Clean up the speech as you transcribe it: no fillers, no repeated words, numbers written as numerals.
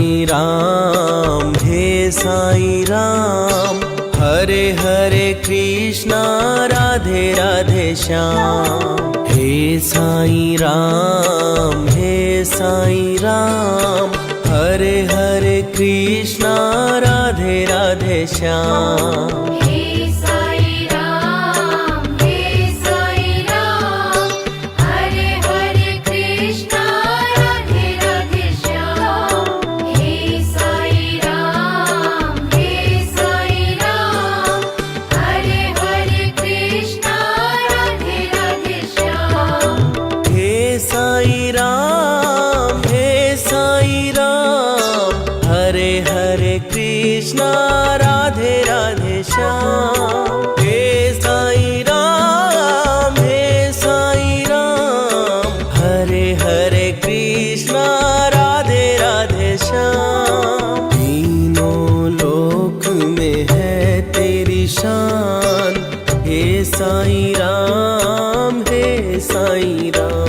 साईं राम, हे साईं राम, हरे हरे कृष्णा राधे राधे श्याम। हे साईं राम, हे साईं राम, हरे हरे कृष्णा राधे राधे श्याम। हे साईं राम, हे साईं राम, हरे हरे कृष्णा राधे राधे श्याम। हे साईं राम, हे साईं राम, हरे हरे कृष्णा राधे राधे श्याम। हे साईं राम, हे साईं राम, हरे हरे कृष्णा राधे राधे श्याम। हे साईं राम, हे साईं राम, हरे हरे कृष्णा राधे राधे श्याम। तीनों लोक में है तेरी शान, हे साईं राम, हे साईं राम।